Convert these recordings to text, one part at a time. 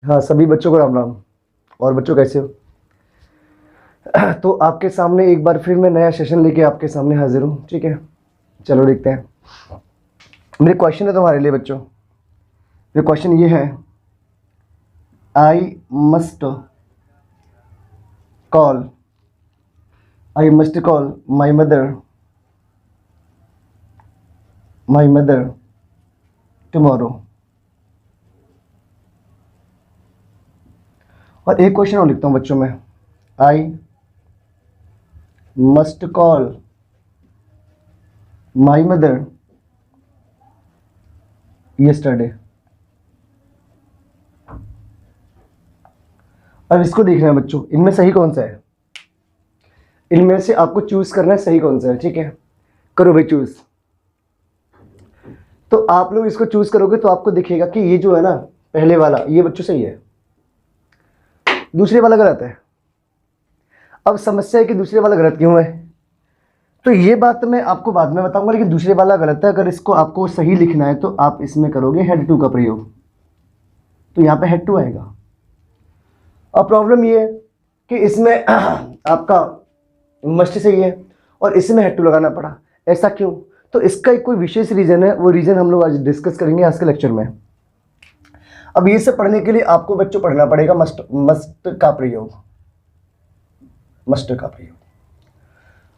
हाँ, सभी बच्चों को राम राम। और बच्चों कैसे हो? तो आपके सामने एक बार फिर मैं नया सेशन लेके आपके सामने हाजिर हूँ। ठीक है, चलो देखते हैं। मेरे क्वेश्चन है तुम्हारे लिए बच्चों। मेरे क्वेश्चन ये है, I must call my mother tomorrow. और एक क्वेश्चन और लिखता हूँ बच्चों में, I must call my mother yesterday. अब इसको देखना है बच्चों, इनमें सही कौन सा है। इनमें से आपको चूज करना है सही कौन सा है। ठीक है, करो भाई चूज। तो आप लोग इसको चूज करोगे तो आपको दिखेगा कि ये जो है ना, पहले वाला ये बच्चों सही है, दूसरे वाला गलत है। अब समस्या है कि दूसरे वाला गलत क्यों है, तो ये बात मैं आपको बाद में बताऊंगा, लेकिन दूसरे वाला गलत है। अगर इसको आपको सही लिखना है तो आप इसमें करोगे हेड टू का प्रयोग, तो यहाँ पे हेड टू आएगा। अब प्रॉब्लम ये है कि इसमें आपका मस्ट सही है और इसमें हेड टू लगाना पड़ा। ऐसा क्यों? तो इसका एक कोई विशेष रीज़न है, वो रीज़न हम लोग आज डिस्कस करेंगे आज के लेक्चर में। अब ये सब पढ़ने के लिए आपको बच्चों पढ़ना पड़ेगा मस्ट का प्रयोग।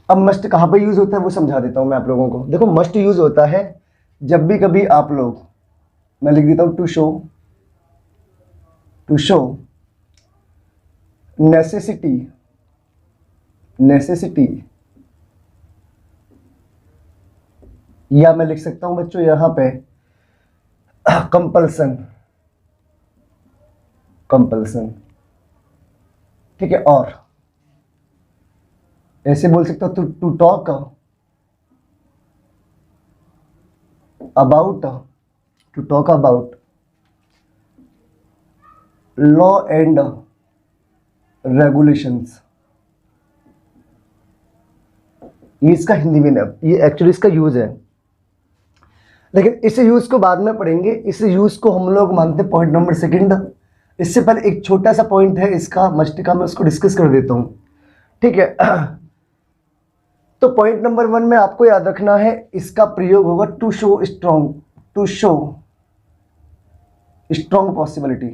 अब मस्ट कहाँ पर यूज़ होता है वो समझा देता हूँ मैं आप लोगों को। देखो, मस्ट यूज़ होता है जब भी कभी आप लोग, मैं लिख देता हूँ टू शो नेसेसिटी, या मैं लिख सकता हूं बच्चों यहां पे कंपल्सन। ठीक है, और ऐसे बोल सकता हूं to talk about law and regulations. ये इसका हिंदी में ना, ये एक्चुअली इसका यूज है, लेकिन इस यूज को बाद में पढ़ेंगे। इस यूज को हम लोग मानते हैं पॉइंट नंबर सेकंड। इससे पहले एक छोटा सा पॉइंट है इसका मस्ट का, मैं उसको डिस्कस कर देता हूं। ठीक है, तो पॉइंट नंबर 1 में आपको याद रखना है, इसका प्रयोग होगा टू शो स्ट्रॉन्ग पॉसिबिलिटी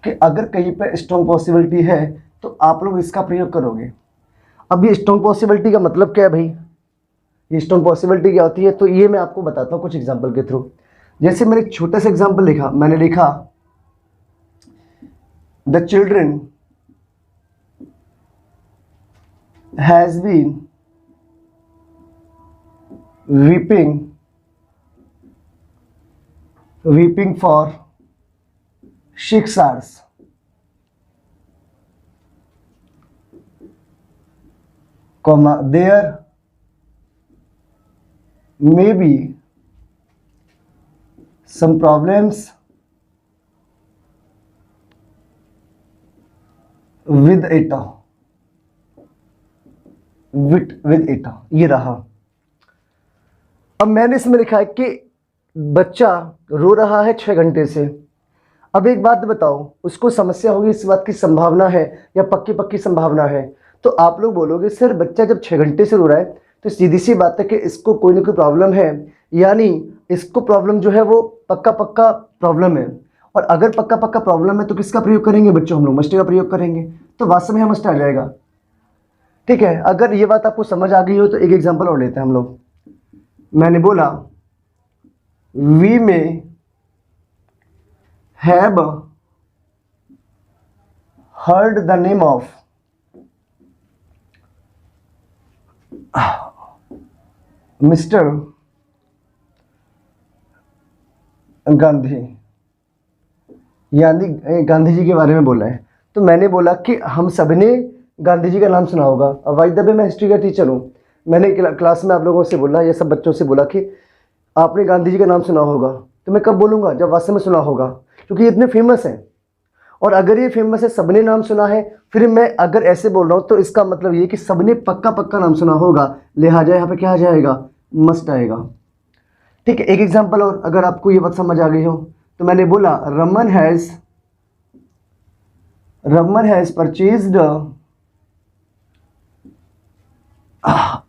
कि अगर कहीं पे स्ट्रॉन्ग पॉसिबिलिटी है तो आप लोग इसका प्रयोग करोगे। अब ये स्ट्रॉन्ग पॉसिबिलिटी का मतलब क्या है भाई? ये स्ट्रॉन्ग पॉसिबिलिटी क्या होती है, तो ये मैं आपको बताता हूँ कुछ एग्जांपल के थ्रू। जैसे मैंने एक छोटा सा एग्जांपल लिखा, मैंने लिखा the children has been weeping for 6 hours, there may be some problems with it, ये रहा। अब मैंने इसमें लिखा है कि बच्चा रो रहा है 6 घंटे से। अब एक बात बताओ, उसको समस्या होगी इस बात की संभावना है या पक्की संभावना है? तो आप लोग बोलोगे सर बच्चा जब 6 घंटे से रो रहा है तो सीधी सी बात है कि इसको कोई ना कोई प्रॉब्लम है, यानी इसको प्रॉब्लम जो है वो पक्का प्रॉब्लम है। और अगर पक्का प्रॉब्लम है तो किसका प्रयोग करेंगे बच्चों? हम लोग मस्ट का प्रयोग करेंगे, तो वास्तव में यहाँ मस्ट आ जाएगा। ठीक है, अगर ये बात आपको समझ आ गई हो तो एक एग्जाम्पल और लेते हैं हम लोग। मैंने बोला वी में have heard the name of Mr. Gandhi, यानी गांधी जी के बारे में बोला है। तो मैंने बोला कि हम सबने गांधी जी का नाम सुना होगा। अब वाई द वे मैं हिस्ट्री का टीचर हूँ, मैंने क्लास में आप लोगों से बोला, ये सब बच्चों से बोला कि आपने गांधी जी का नाम सुना होगा। तो मैं कब बोलूँगा? जब वास्तव में सुना होगा, क्योंकि ये इतने फेमस हैं। और अगर ये फेमस है, सबने नाम सुना है, फिर मैं अगर ऐसे बोल रहा हूँ तो इसका मतलब ये कि सबने पक्का नाम सुना होगा, लिहाजा यहाँ पे क्या आ जाएगा? मस्ट आएगा। ठीक है, एक एग्जांपल और अगर आपको ये बात समझ आ गई हो तो मैंने बोला Raman has purchased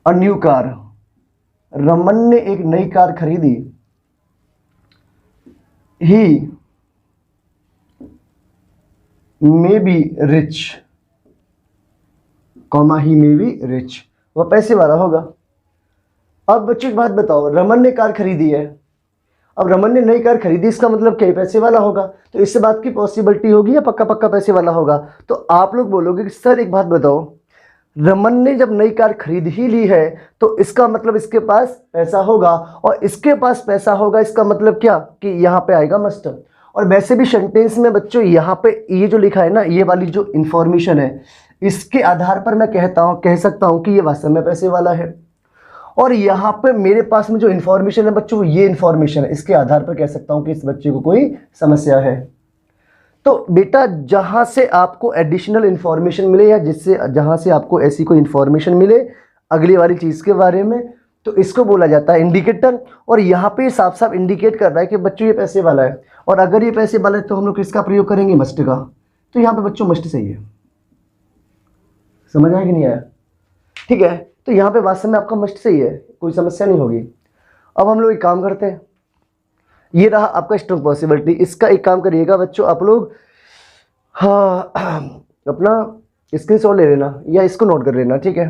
a new car. Raman ने एक नई कार खरीदी। He may be rich, he may be rich, वह पैसे वाला होगा। अब बच्चों एक बात बताओ, रमन ने कार खरीदी है, अब रमन ने नई कार खरीदी, इसका मतलब क्या पैसे वाला होगा। तो इससे बात की पॉसिबिलिटी होगी या पक्का पक्का पैसे वाला होगा। तो आप लोग बोलोगे कि सर एक बात बताओ, रमन ने जब नई कार खरीद ही ली है तो इसका मतलब इसके पास पैसा होगा, और इसके पास पैसा होगा इसका मतलब क्या कि यहाँ पे आएगा मस्ट। और वैसे भी सेंटेंस में बच्चों यहाँ पे ये जो लिखा है ना, ये वाली जो इंफॉर्मेशन है, इसके आधार पर मैं कह सकता हूँ कि ये वास्तव में पैसे वाला है। और यहाँ पे मेरे पास में जो इन्फॉर्मेशन है बच्चों, ये इन्फॉर्मेशन है, इसके आधार पर कह सकता हूँ कि इस बच्चे को कोई समस्या है। तो बेटा जहाँ से आपको एडिशनल इन्फॉर्मेशन मिले या जहाँ से आपको ऐसी कोई इन्फॉर्मेशन मिले अगली वाली चीज़ के बारे में, तो इसको बोला जाता है इंडिकेटर। और यहाँ पे साफ साफ इंडिकेट कर रहा है कि बच्चों ये पैसे वाला है, और अगर ये पैसे वाला है तो हम लोग किसका प्रयोग करेंगे, मस्ट का। तो यहाँ पे बच्चों मस्ट सही है। समझ आया कि नहीं आया? ठीक है, तो यहाँ पे वास्तव में आपका मस्ट सही है, कोई समस्या नहीं होगी। अब हम लोग एक काम करते हैं, ये रहा आपका स्ट्रॉन्ग पॉसिबिलिटी। इसका एक काम करिएगा बच्चों आप लोग, हाँ अपना स्क्रीनशॉट ले लेना या इसको नोट कर लेना, ठीक है।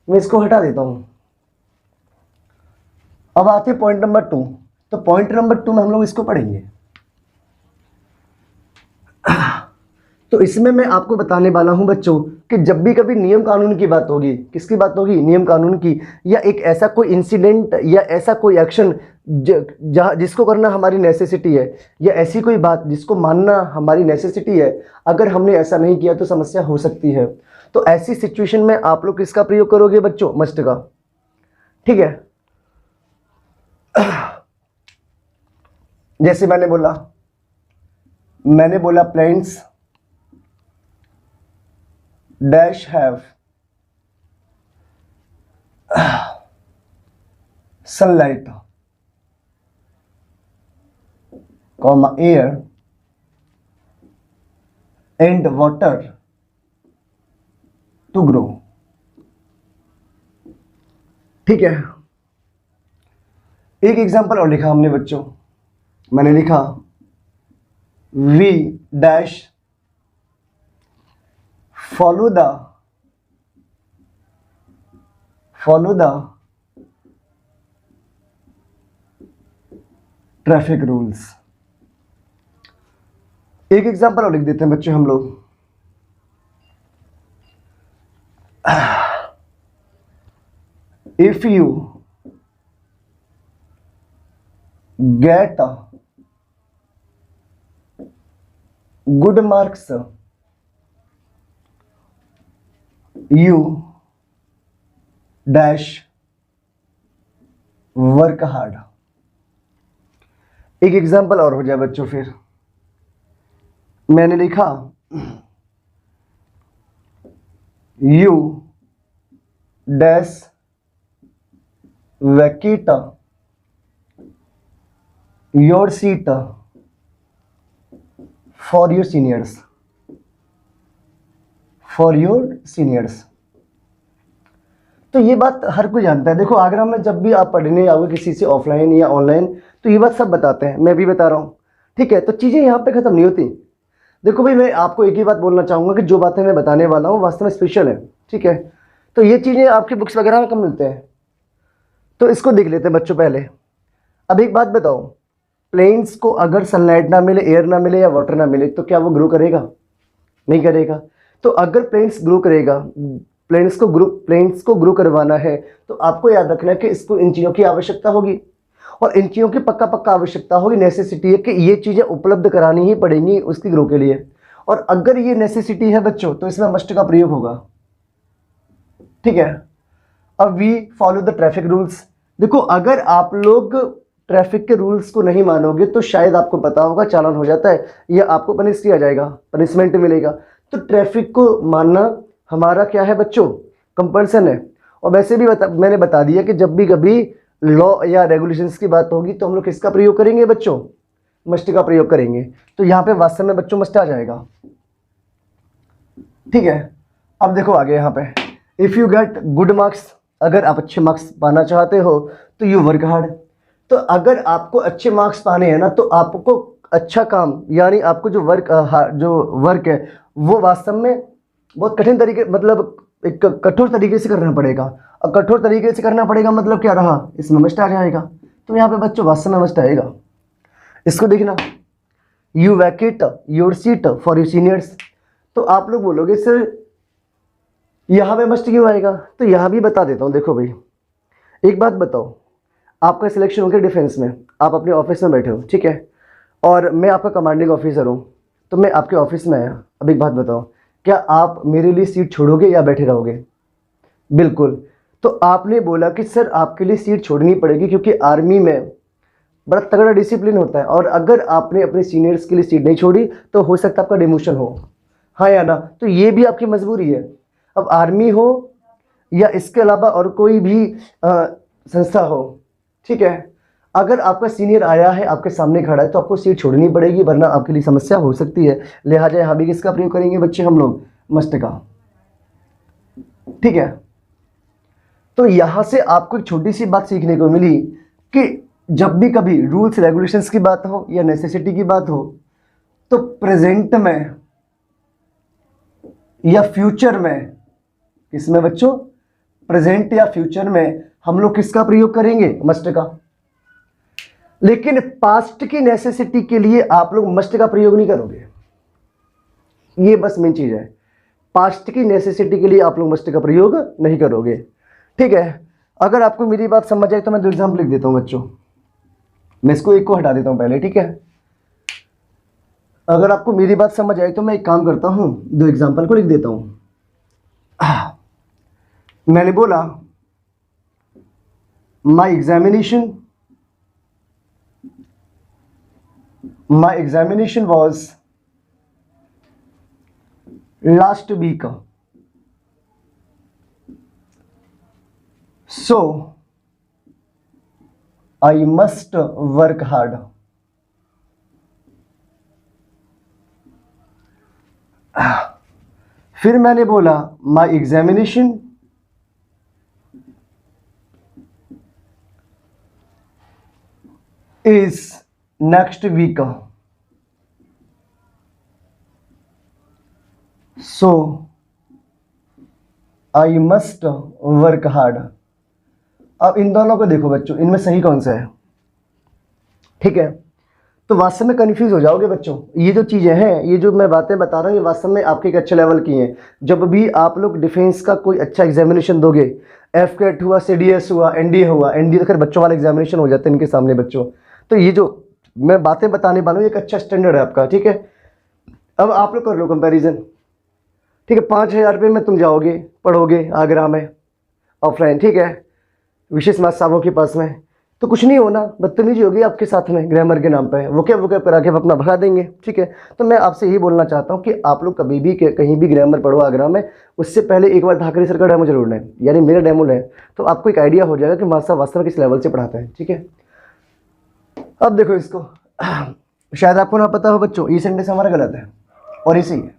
मैं इसको हटा देता हूँ। अब आते हैं पॉइंट नंबर 2। तो पॉइंट नंबर 2 में हम लोग इसको पढ़ेंगे। तो इसमें मैं आपको बताने वाला हूं बच्चों कि जब भी कभी नियम कानून की बात होगी, किसकी बात होगी, नियम कानून की, या एक ऐसा कोई इंसिडेंट या ऐसा कोई एक्शन जिसको करना हमारी नेसेसिटी है, या ऐसी कोई बात जिसको मानना हमारी नेसेसिटी है, अगर हमने ऐसा नहीं किया तो समस्या हो सकती है। तो ऐसी सिचुएशन में आप लोग किसका प्रयोग करोगे बच्चों, मस्ट का। ठीक है, जैसे मैंने बोला plants dash have sunlight comma air and water to grow. ठीक है, एक एग्जांपल और लिखा हमने बच्चों, मैंने लिखा we dash follow the traffic rules. एक एग्जांपल और लिख देते हैं बच्चों हम लोग, if you get good marks you dash work hard. एक एग्जांपल और हो जाए बच्चों, फिर मैंने लिखा you dash vacate your seat for your seniors. तो ये बात हर कोई जानता है। देखो आगरा में जब भी आप पढ़ने आओगे किसी से ऑफलाइन या ऑनलाइन, तो ये बात सब बताते हैं, मैं भी बता रहा हूँ। ठीक है, तो चीज़ें यहाँ पे ख़त्म नहीं होती। देखो भाई, मैं आपको एक ही बात बोलना चाहूँगा कि जो बातें मैं बताने वाला हूँ वास्तव में स्पेशल है। ठीक है, तो ये चीज़ें आपकी बुक्स वगैरह में कम मिलते हैं, तो इसको देख लेते हैं बच्चों पहले। अब एक बात बताओ, प्लेन्स को अगर सनलाइट ना मिले, एयर ना मिले या वाटर ना मिले, तो क्या वो ग्रो करेगा? नहीं करेगा। तो अगर प्लेन्स ग्रो करेगा, प्लेन्स को ग्रो करवाना है, तो आपको याद रखना है कि इसको इन चीज़ों की आवश्यकता होगी, और इन चीज़ों की पक्का आवश्यकता होगी। नेसेसिटी है कि ये चीज़ें उपलब्ध करानी ही पड़ेंगी उसकी ग्रो के लिए। और अगर ये नेसेसिटी है बच्चों, तो इसमें मस्ट का प्रयोग होगा। ठीक है, अब we follow the traffic rules. देखो अगर आप लोग ट्रैफिक के रूल्स को नहीं मानोगे तो शायद आपको पता होगा चालान हो जाता है या आपको पनिश किया जाएगा, पनिशमेंट मिलेगा। तो ट्रैफिक को मानना हमारा क्या है बच्चों, कंपल्सन है। और वैसे भी मैंने बता दिया कि जब भी कभी लॉ या रेगुलेशंस की बात होगी तो हम लोग किसका प्रयोग करेंगे बच्चों? मस्ट का प्रयोग करेंगे। तो यहाँ पे वास्तव में बच्चों मस्ट आ जाएगा। ठीक है, अब देखो आगे यहाँ पे, if you get good marks, अगर आप अच्छे मार्क्स पाना चाहते हो तो यू वर्क हार्ड। तो अगर आपको अच्छे मार्क्स पाने हैं ना तो आपको अच्छा काम, यानी आपको जो वर्क है वो वास्तव में बहुत कठिन तरीके, मतलब एक कठोर तरीके से करना पड़ेगा। और कठोर तरीके से करना पड़ेगा मतलब क्या रहा, इसमें मस्ट आ जाएगा। तो यहाँ पे बच्चों वास्तव में मस्ट आएगा। इसको देखना, you Venkat your seat for your seniors. तो आप लोग बोलोगे सर यहाँ पे मस्ट क्यों आएगा? तो यहाँ भी बता देता हूँ। देखो भाई, एक बात बताओ, आपका सिलेक्शन हो गया डिफेंस में, आप अपने ऑफिस में बैठे हो, ठीक है, और मैं आपका कमांडिंग ऑफिसर हूँ, तो मैं आपके ऑफिस में आया। अब एक बात बताओ, क्या आप मेरे लिए सीट छोड़ोगे या बैठे रहोगे? बिल्कुल। तो आपने बोला कि सर आपके लिए सीट छोड़नी पड़ेगी क्योंकि आर्मी में बड़ा तगड़ा डिसिप्लिन होता है, और अगर आपने अपने सीनियर्स के लिए सीट नहीं छोड़ी तो हो सकता है आपका डिमोशन हो, हाँ या ना? तो ये भी आपकी मजबूरी है। अब आर्मी हो या इसके अलावा और कोई भी संस्था हो, ठीक है, अगर आपका सीनियर आया है, आपके सामने खड़ा है, तो आपको सीट छोड़नी पड़ेगी, वरना आपके लिए समस्या हो सकती है। लिहाजा यहाँ भी किसका प्रयोग करेंगे बच्चे हम लोग? मस्ट का। ठीक है, तो यहाँ से आपको एक छोटी सी बात सीखने को मिली कि जब भी कभी रूल्स रेगुलेशंस की बात हो या नेसेसिटी की बात हो, तो प्रेजेंट में या फ्यूचर में, किसमें बच्चों? प्रेजेंट या फ्यूचर में हम लोग किसका प्रयोग करेंगे? मस्ट का। लेकिन पास्ट की नेसेसिटी के लिए आप लोग मस्ट का प्रयोग नहीं करोगे, ये बस मेन चीज है। पास्ट की नेसेसिटी के लिए आप लोग मस्ट का प्रयोग नहीं करोगे। ठीक है, अगर आपको मेरी बात समझ आए तो मैं 2 एग्जाम्पल लिख देता हूं बच्चों। मैं इसको एक को हटा देता हूं पहले, ठीक है। अगर आपको मेरी बात समझ आए तो मैं एक काम करता हूं, 2 एग्जाम्पल को लिख देता हूं। मैंने बोला my examination was last week, so I must work hard. फिर मैंने बोला my examination is next week, so I must work hard. अब इन दोनों को देखो बच्चों, इनमें सही कौन सा है? ठीक है, तो वास्तव में कंफ्यूज हो जाओगे बच्चों। ये जो चीज़ें हैं, ये जो मैं बातें बता रहा हूँ, ये वास्तव में आपके एक अच्छे लेवल की हैं। जब भी आप लोग डिफेंस का कोई अच्छा एग्जामिनेशन दोगे, एफकेट हुआ, सीडीएस हुआ, एनडीए हुआ, एनडीए तो खैर बच्चों वाला एग्जामिनेशन हो जाता है इनके सामने बच्चों, तो ये जो मैं बातें बताने वाला हूँ एक अच्छा स्टैंडर्ड है आपका। ठीक है, अब आप लोग कर लो कंपेरिजन। ठीक है, 5,000 रुपये में तुम जाओगे, पढ़ोगे आगरा में ऑफलाइन, ठीक है, विशेष मास साहबों के पास में, तो कुछ नहीं होना, बदतमीजी होगी आपके साथ में ग्रामर के नाम पे, वो क्या करा के अपना भगा देंगे। ठीक है, तो मैं आपसे यही बोलना चाहता हूँ कि आप लोग कभी भी कहीं भी ग्रामर पढ़ो आगरा में, उससे पहले एक बार धाकरी सर का डेमो जरूर लें, यानी मेरा डेमो लें, तो आपको एक आइडिया हो जाएगा कि मास साहब वास्तव में किस लेवल से पढ़ाते हैं। ठीक है, अब देखो इसको, शायद आपको ना पता हो बच्चों, ये सेंटेंस हमारा गलत है और इसी है।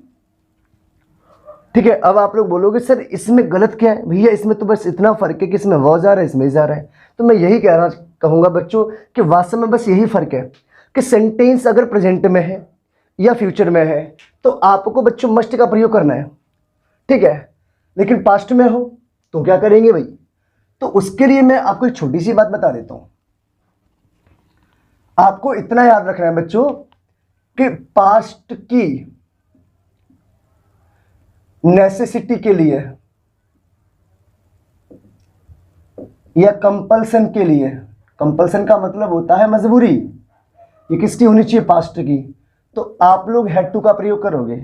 ठीक है, अब आप लोग बोलोगे सर इसमें गलत क्या है? भैया इसमें तो बस इतना फर्क है कि इसमें वॉज आ रहा है, इसमें इज आ रहा है। तो मैं यही कहूंगा बच्चों कि वास्तव में बस यही फर्क है कि सेंटेंस अगर प्रेजेंट में है या फ्यूचर में है तो आपको बच्चों मस्ट का प्रयोग करना है। ठीक है, लेकिन पास्ट में हो तो क्या करेंगे भाई? तो उसके लिए मैं आपको एक छोटी सी बात बता देता हूं। आपको इतना याद रखना है बच्चों कि पास्ट की नेसेसिटी के लिए या कंपल्सन के लिए, कंपल्सन का मतलब होता है मजबूरी, ये किसकी होनी चाहिए? पास्ट की। तो आप लोग हैड टू का प्रयोग करोगे।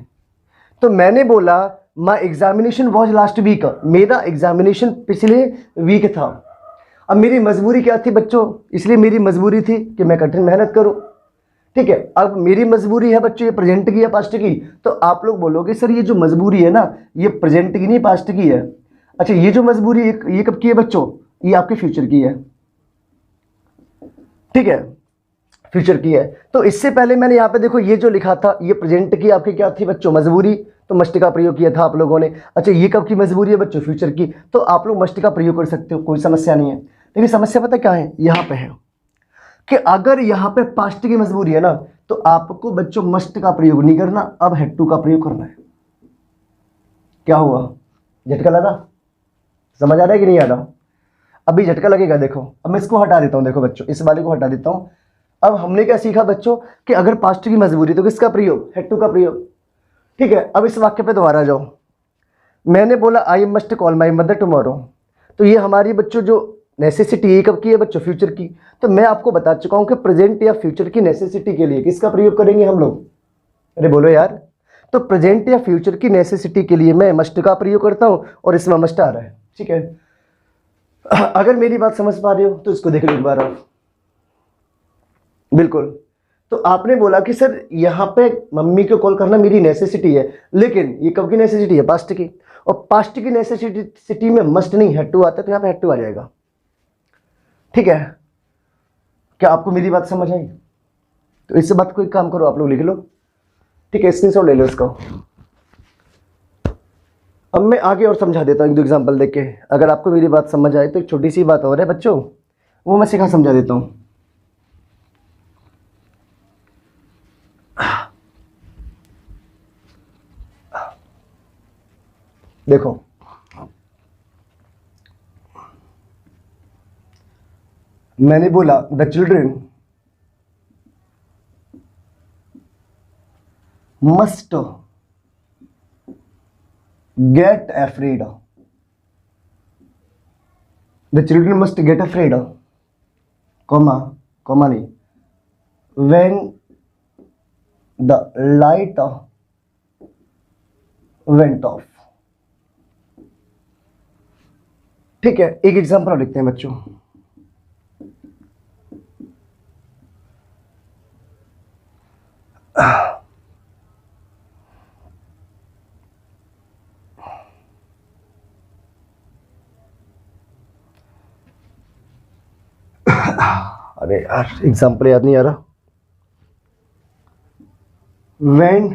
तो मैंने बोला my examination was last week, मेरा एग्जामिनेशन पिछले वीक था। अब मेरी मजबूरी क्या थी बच्चों? इसलिए मेरी मजबूरी थी कि मैं कठिन मेहनत करूं। ठीक है, अब मेरी मजबूरी है बच्चों ये प्रेजेंट की या पास्ट की? तो आप लोग बोलोगे सर ये जो मजबूरी है ना, ये प्रेजेंट की नहीं पास्ट की है। अच्छा, ये जो मजबूरी ये कब की है बच्चों? ये आपके फ्यूचर की है। ठीक है, फ्यूचर की है। तो इससे पहले मैंने यहाँ पे देखो ये जो लिखा था ये प्रेजेंट की आपकी क्या थी बच्चों, मजबूरी, तो मस्ट का प्रयोग किया था आप लोगों ने। अच्छा ये कब की मजबूरी है बच्चों, फ्यूचर की, तो आप लोग मस्ट का प्रयोग कर सकते हो, कोई समस्या नहीं है। लेकिन समस्या पता क्या है यहाँ पे है कि अगर यहाँ पे पास्ट की मजबूरी है ना तो आपको बच्चों मस्ट का प्रयोग नहीं करना, अब हैड टू का प्रयोग करना है। क्या हुआ, झटका लगा, समझ आ रहा है कि नहीं आ रहा? अभी झटका लगेगा। देखो अब मैं इसको हटा देता हूं, देखो बच्चों इस वाले को हटा देता हूं। अब हमने क्या सीखा बच्चों कि अगर पास्ट की मजबूरी तो किसका प्रयोग, हैड टू का प्रयोग। ठीक है, अब इस वाक्य पे दोबारा जाओ। मैंने बोला I must call my mother tomorrow, तो ये हमारी बच्चों जो नेसेसिटी है कब की है बच्चों, फ्यूचर की। तो मैं आपको बता चुका हूं कि प्रेजेंट या फ्यूचर की नेसेसिटी के लिए किसका प्रयोग करेंगे हम लोग, अरे बोलो यार। तो प्रेजेंट या फ्यूचर की नेसेसिटी के लिए मैं मस्ट का प्रयोग करता हूं और इसमें मस्ट आ रहा है। ठीक है, अगर मेरी बात समझ पा रहे हो तो इसको देख लो एक बार आप। बिल्कुल, तो आपने बोला कि सर यहाँ पे मम्मी को कॉल करना मेरी नेसेसिटी है, लेकिन ये कब की नेसेसिटी है, पास्ट की। और पास्ट की नेसेसिटी में मस्ट नहीं हैड टू आता है, तो यहाँ पे हैड टू आ जाएगा। ठीक है, क्या आपको मेरी बात समझ आई? तो इस बात को एक काम करो, आप लोग लिख लो। ठीक है, स्क्रीनशॉट ले लो इसका। अब मैं आगे और समझा देता हूँ एक दो एग्जाम्पल देख के। अगर आपको मेरी बात समझ आए तो एक छोटी सी बात और है बच्चों, वो मैं सिखा समझा देता हूँ। देखो मैंने बोला the children must get afraid, the children must get afraid, comma नहीं, when the light went off। ठीक है, एक एग्जांपल और लिखते हैं बच्चों। अरे यार एग्जाम्पल याद नहीं आ रहा। When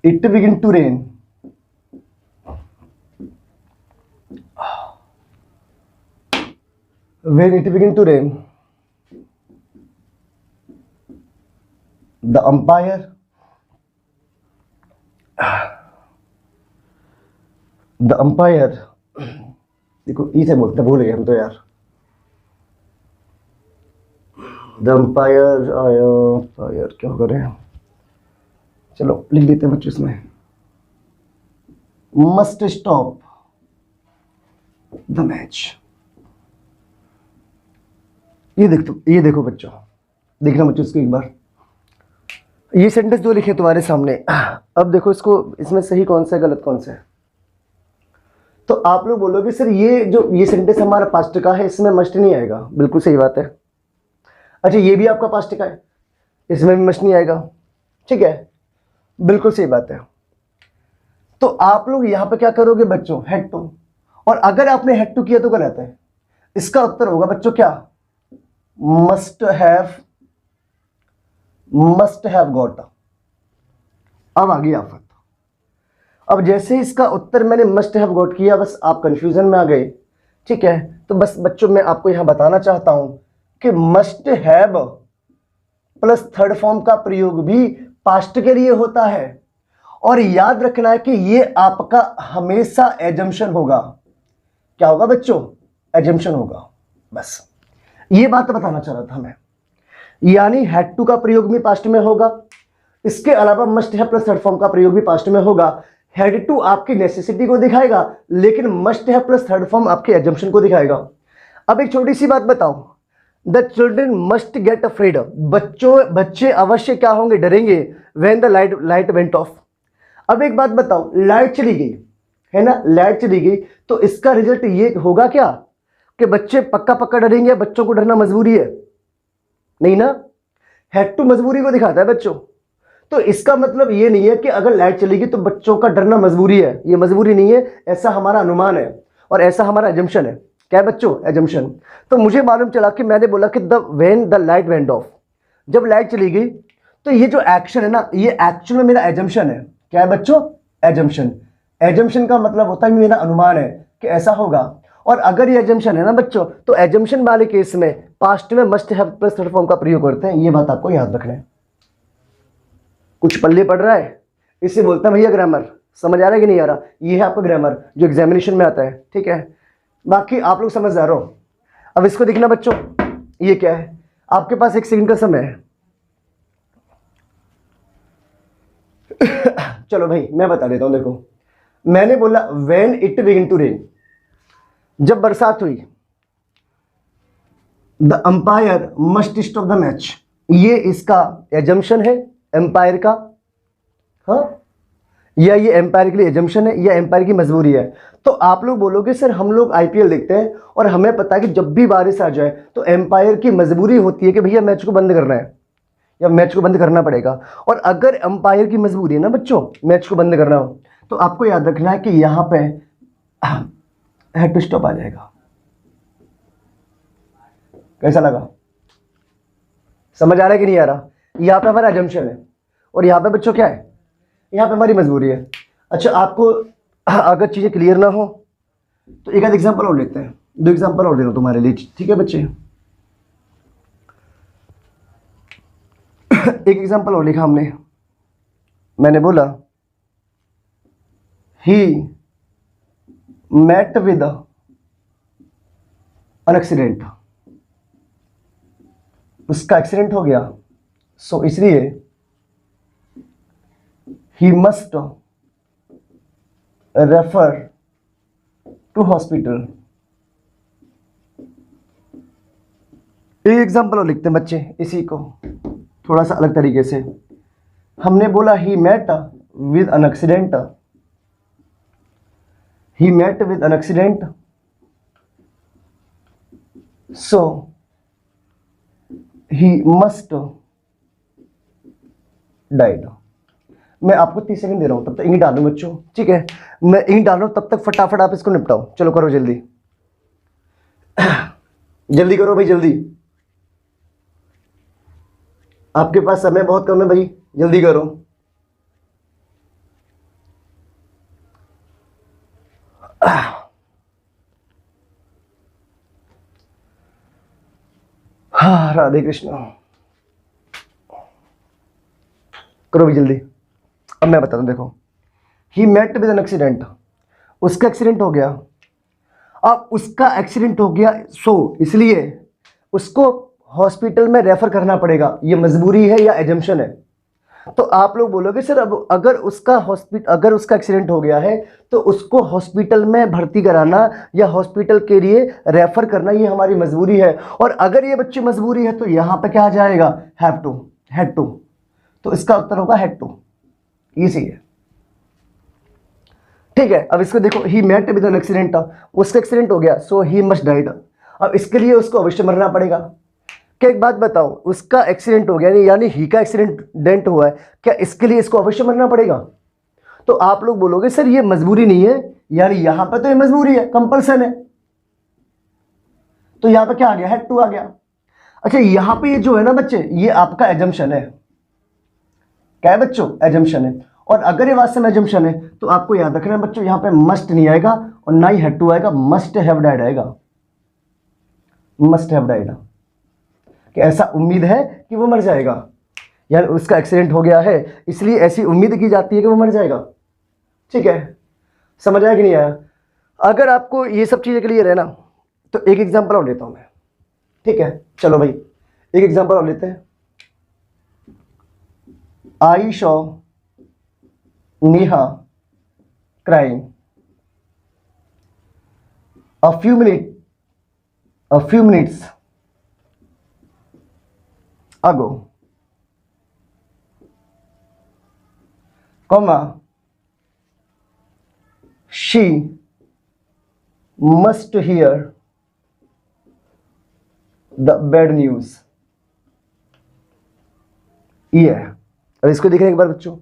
it begin to rain, when it begin to rain, the umpire देखो ई से बोलते भूल गए हम तो यार। द अंपायर क्या करें, चलो लिख देते हैं बच्चों इसमें, मस्ट स्टॉप द मैच। ये देखो बच्चों, देखना बच्चों इसको एक बार। ये सेंटेंस दो लिखे तुम्हारे सामने। अब देखो इसको, इसमें सही कौन सा है गलत कौन सा है। तो आप लोग बोलोगे सर ये सेंटेंस हमारा पास्ट का है, इसमें मस्ट नहीं आएगा। बिल्कुल सही बात है। अच्छा ये भी आपका पास्ट का है, इसमें भी मस्ट नहीं आएगा। ठीक है, बिल्कुल सही बात है। तो आप लोग यहां पे क्या करोगे बच्चों, हैड टू। और अगर आपने हैड टू किया तो गलत है। इसका उत्तर होगा बच्चों क्या, मस्ट हैव गॉट। अब आ गई आफत। अब जैसे इसका उत्तर मैंने मस्ट हैव गॉट किया, बस आप कंफ्यूजन में आ गए। ठीक है, तो बस बच्चों मैं आपको यहां बताना चाहता हूं कि must have plus third form का प्रयोग भी पास्ट के लिए होता है। और याद रखना है कि ये आपका हमेशा एजम्पशन होगा। क्या होगा बच्चों, एजम्पशन होगा। बस ये बात बताना चाह रहा था मैं। यानी हैड टू का प्रयोग भी पास्ट में होगा, इसके अलावा must have plus third form का प्रयोग भी पास्ट में होगा। हैड टू आपकी नेसेसिटी को दिखाएगा, लेकिन must have plus third form आपके एजम्पशन को दिखाएगा। अब एक छोटी सी बात बताओ, the children must get afraid, बच्चे अवश्य क्या होंगे, डरेंगे। When the light went off. अब एक बात बताओ, लाइट चली गई है ना, लाइट चली गई तो इसका रिजल्ट ये होगा क्या कि बच्चे पक्का डरेंगे, बच्चों को डरना मजबूरी है, नहीं ना। हैड टू मजबूरी को दिखाता है बच्चों। तो इसका मतलब ये नहीं है कि अगर लाइट चलेगी तो बच्चों का डरना मजबूरी है, ये मजबूरी नहीं है, ऐसा हमारा अनुमान है और ऐसा हमारा एजम्पशन है। क्या है बच्चों, एजम्पशन। तो मुझे मालूम चला कि मैंने बोला कि when the light went of, जब लाइट चली गई, तो ये जो एक्शन है ना, ये एक्चुअल में मेरा एजम्पशन है। क्या है बच्चों, एजम्पशन। एजम्पशन का मतलब होता है मेरा अनुमान है कि ऐसा होगा। और अगर ये एजम्पशन है ना बच्चों, तो एजम्पशन वाले केस में पास्ट में must have plus third form का प्रयोग करते हैं। ये बात आपको याद रखना है। कुछ पल्ले पड़ रहा है, इसे बोलते हैं भैया ग्रामर। समझ आ रहा है कि नहीं आ रहा? ये है आपका ग्रामर जो एग्जामिनेशन में आता है, ठीक है। बाकी आप लोग समझदार हो। अब इसको देखना बच्चों, ये क्या है, आपके पास 1 सेकंड का समय है। चलो भाई मैं बता देता हूं, देखो मैंने बोला when it begin to rain, जब बरसात हुई, the umpire must stop the match, ये इसका एजम्पशन है एम्पायर का, हाँ, या ये एम्पायर के लिए एजम्पशन है या एम्पायर की मजबूरी है। तो आप लोग बोलोगे सर हम लोग आईपीएल देखते हैं और हमें पता है कि जब भी बारिश आ जाए तो एम्पायर की मजबूरी होती है कि भैया मैच को बंद करना है या मैच को बंद करना पड़ेगा। और अगर एम्पायर की मजबूरी है ना बच्चों मैच को बंद करना हो, तो आपको याद रखना है कि यहां पे हेड टू स्टॉप आ जाएगा। कैसा लगा, समझ आ रहा है कि नहीं आ रहा? यहां पे हमारा एजम्पशन है और यहां पे बच्चों क्या है, यहां पे हमारी मजबूरी है। अच्छा, आपको अगर चीजें क्लियर ना हो तो एक आध एग्जांपल और लेते हैं, 2 एग्जांपल और दे रहा हूं तुम्हारे लिए, ठीक है बच्चे। एक एग्जांपल और लिखा हमने, मैंने बोला he met with an accident, उसका एक्सीडेंट हो गया, सो इसलिए he must refer to hospital. एक एग्जांपल और लिखते हैं बच्चे, इसी को थोड़ा सा अलग तरीके से। हमने बोला he met with an accident, he met with an accident, so he must died. मैं आपको 30 सेकंड दे रहा हूं, तब तक इंक डालूं बच्चों, ठीक है। मैं इंक डाल रहा हूं, तब तक फटाफट आप इसको निपटाओ। चलो करो जल्दी, जल्दी करो भाई जल्दी, आपके पास समय बहुत कम है भाई, जल्दी करो। हाँ राधे कृष्ण, करो भाई जल्दी। अब मैं बताता हूं, देखो he met with an accident, उसका एक्सीडेंट हो गया। अब उसका एक्सीडेंट हो गया, सो इसलिए उसको हॉस्पिटल में रेफर करना पड़ेगा। ये मजबूरी है या एजम्पशन है? तो आप लोग बोलोगे सर अब अगर उसका एक्सीडेंट हो गया है तो उसको हॉस्पिटल में भर्ती कराना या हॉस्पिटल के लिए रेफर करना ये हमारी मजबूरी है। और अगर ये बच्ची मजबूरी है तो यहां पे क्या आ जाएगा, हैव टू, हैड टू। तो इसका उत्तर होगा हैड टू, इजी है, ठीक है। अब इसको देखो, he met with an accident, उसका एक्सीडेंट हो गया, सो ही मस्ट डाइड। अब इसके लिए उसको अवश्य मरना पड़ेगा। क्या एक बात बताओ, उसका एक्सीडेंट हो गया यानी ही का एक्सीडेंट हुआ है, क्या इसके लिए इसको अवश्य मरना पड़ेगा? तो आप लोग बोलोगे सर ये मजबूरी नहीं है, यानी यहां पर तो ये मजबूरी है, कंपल्सन है। तो यहां पर क्या आ गया, हैड टू आ गया। अच्छा, यहां पे ये जो है ना बच्चे, ये आपका एजम्पशन है। क्या है बच्चों, एजम्पशन है। और अगर ये वास्तव में एजम्पशन है तो आपको याद रखना है बच्चों, यहां पे मस्ट नहीं आएगा और ना ही हैड टू आएगा, मस्ट हैव डाइड आएगा। मस्ट हैव डाइड, कि ऐसा उम्मीद है कि वो मर जाएगा, यानी उसका एक्सीडेंट हो गया है इसलिए ऐसी उम्मीद की जाती है कि वो मर जाएगा, ठीक है। समझ आया कि नहीं आया? अगर आपको ये सब चीजें क्लियर है ना, तो एक एग्जांपल और लेता हूं मैं, ठीक है। चलो भाई एक एग्जांपल और लेते हैं। I saw Neha crying a few minutes ago, comma, she must hear the bad news। ये है। अब इसको देखने एक बार बच्चों,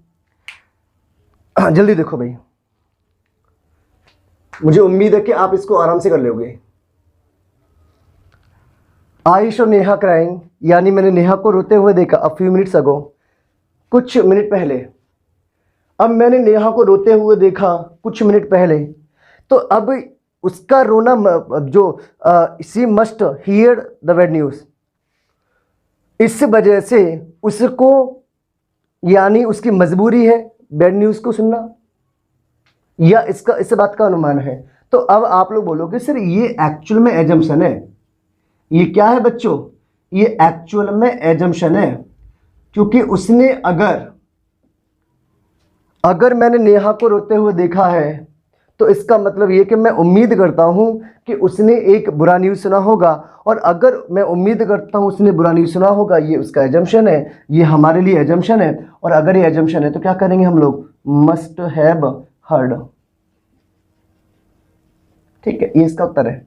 जल्दी देखो भाई, मुझे उम्मीद है कि आप इसको आराम से कर लोगे। आई शो नेहा क्राइंग, यानी मैंने नेहा को रोते हुए देखा अ फ्यू मिनट्स अगो, कुछ मिनट पहले। अब मैंने नेहा को रोते हुए देखा कुछ मिनट पहले, तो अब उसका रोना जो she must here the bad news, इस वजह से उसको, यानी उसकी मजबूरी है बैड न्यूज़ को सुनना, या इसका इस बात का अनुमान है। तो अब आप लोग बोलोगे सर ये एक्चुअल में एजम्पशन है, ये क्या है बच्चों, ये एक्चुअल में एजम्पशन है, क्योंकि उसने अगर मैंने नेहा को रोते हुए देखा है तो इसका मतलब ये कि मैं उम्मीद करता हूं कि उसने एक बुरा न्यूज़ सुना होगा, और अगर मैं उम्मीद करता हूं उसने बुरा न्यूज़ सुना होगा, ये उसका एजम्पशन है, ये हमारे लिए एजम्पशन है। और अगर ये एजम्पशन है तो क्या करेंगे हम लोग, मस्ट हैव हर्ड। ठीक है, ये इसका उत्तर है।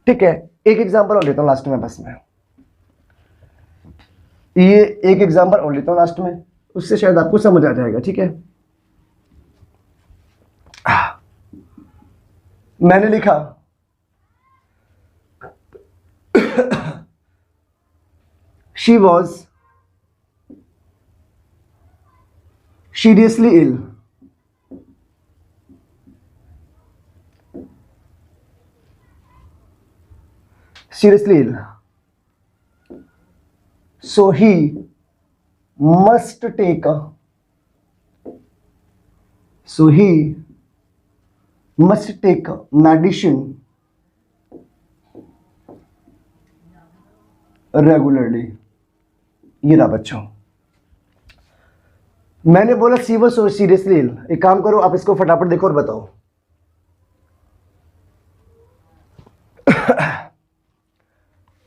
ठीक है, एक एग्जांपल और लेता हूं लास्ट में, बस मैं ये एक एग्जांपल और लेता हूं लास्ट में, उससे शायद आपको समझ आ जाएगा। ठीक है, मैंने लिखा she was seriously ill, seriously ill, so he must take medicine regularly। ये रहा बच्चों, मैंने बोला सी वॉज सो सीरियसली इल। एक काम करो, आप इसको फटाफट देखो और बताओ।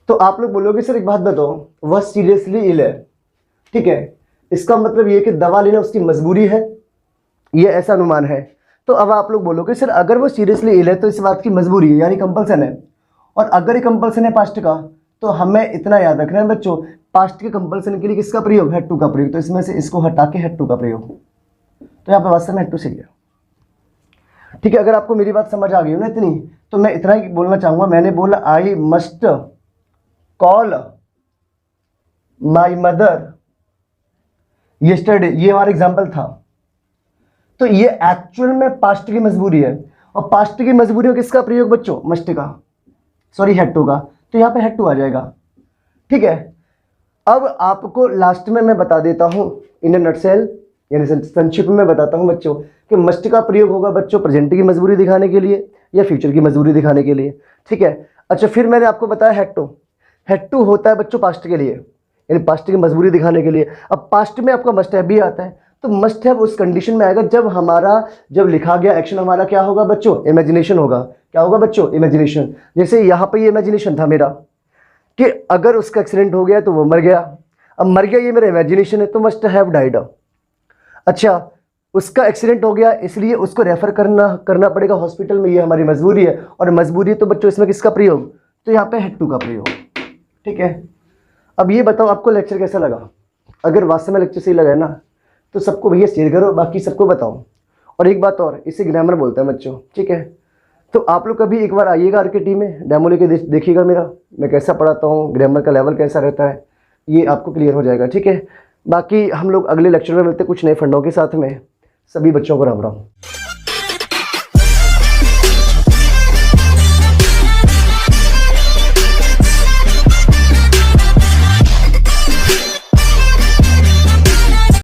तो आप लोग बोलोगे सर एक बात बताओ, वह सीरियसली इल है, ठीक है, इसका मतलब ये कि दवा लेना उसकी मजबूरी है, ये ऐसा अनुमान है। तो अब आप लोग बोलोगे सर अगर वो सीरियसली इल है तो इस बात की मजबूरी है, यानी कंपल्सन है, और अगर ये कंपल्सन है पास्ट का, तो हमें इतना याद रखना है बच्चों, पास्ट के कंपल्सन के लिए किसका प्रयोग, हैड टू का प्रयोग। तो इसमें से इसको हटा के हैड टू का प्रयोग, तो यहाँ पे वास्तव में हैड टू सही है। ठीक है, अगर आपको मेरी बात समझ आ गई हो ना इतनी, तो मैं इतना ही बोलना चाहूंगा। मैंने बोला I must call my mother yesterday, ये हमारा एग्जाम्पल था। तो ये एक्चुअल में पास्ट की मजबूरी है, और पास्ट की मजबूरी में किसका प्रयोग बच्चों, मस्ट का, सॉरी हैड टू का, तो यहाँ पे हैड टू आ जाएगा। ठीक है, अब आपको लास्ट में मैं बता देता हूँ इन नटसेल, यानी संक्षिप्त में बताता हूँ बच्चों कि मस्ट का प्रयोग होगा बच्चों प्रेजेंट की मजबूरी दिखाने के लिए या फ्यूचर की मजबूरी दिखाने के लिए। ठीक है, अच्छा फिर मैंने आपको बताया हैड टू होता है बच्चों पास्ट के लिए, यानी पास्ट की मजबूरी दिखाने के लिए। अब पास्ट में आपका मस्ट हैव भी आता है, तो मस्ट हैव उस कंडीशन में आएगा जब लिखा गया एक्शन हमारा क्या होगा बच्चों, इमेजिनेशन होगा। क्या होगा बच्चों, इमेजिनेशन। जैसे यहाँ पे ये इमेजिनेशन था मेरा कि अगर उसका एक्सीडेंट हो गया तो वो मर गया, अब मर गया ये मेरा इमेजिनेशन है, तो मस्ट हैव डाइड। अच्छा उसका एक्सीडेंट हो गया इसलिए उसको रेफर करना पड़ेगा हॉस्पिटल में, ये हमारी मजबूरी है, और मजबूरी है तो बच्चों इसमें किसका प्रयोग, तो यहाँ पे हैड टू का प्रयोग। ठीक है, अब ये बताओ आपको लेक्चर कैसा लगा। अगर वास्तव में लेक्चर सही लगा है ना तो सबको भैया शेयर करो, बाकी सबको बताओ। और एक बात और, इसे ग्रामर बोलते हैं बच्चों। ठीक है, तो आप लोग कभी एक बार आइएगा आरकेटी में, डेमो लेके देखिएगा मेरा, मैं कैसा पढ़ाता हूँ, ग्रामर का लेवल कैसा रहता है, ये आपको क्लियर हो जाएगा। ठीक है, बाकी हम लोग अगले लेक्चर में मिलते हैं कुछ नए फंडों के साथ में। सभी बच्चों को राम राम।